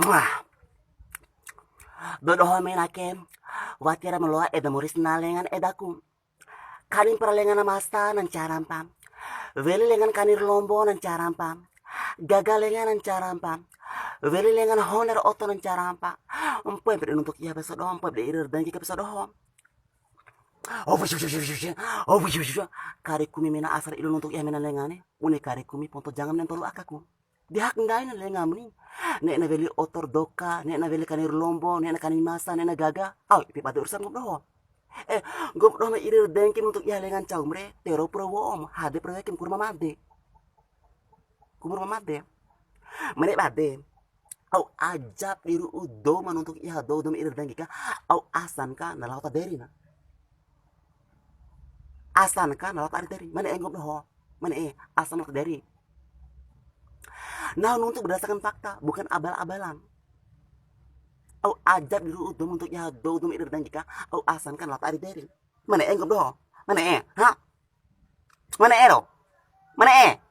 Wah, dodoho menakem. Watira meloa eda moris nalengan edaku. Kanin paralengan namasta nan carampa. Veli lengan kanir lombo nan carampa. Gagal lengan nan carampa. Veli lengan honor oto nan carampa. Umpoy pada untuk iya besodo, umpoy pada irir dan jika besodo. Oh, kari kumi mena asar ilun untuk iya mena lengane. Une kari kumi ponto jangan nentolu akaku. Dihak ndai na lenga meni. Nek na veli otor doka, nek na veli kanir lombo, nek na kanir masa, nek na gaga. Au, ipi pada urusan ngobroho. Ngobroho me irir dengkin untuk iya lengan caw mre. Tero prowo om, hade proyekim kurma made. Kurma made. Menek bade. Au ajab diru udo man untuk iya do dom irir dengki ka. Au asan ka na lauta deri na. Asan ka na lauta deri. Menek ngobroho. Menek asan lauta deri. Nah, untuk berdasarkan fakta, bukan abal-abalan. Au ajab diru udum untuk ya do udum irir dan jika au asan kan lat ari deri. Mana enggak doh? Mana ha? Mana ero? Mana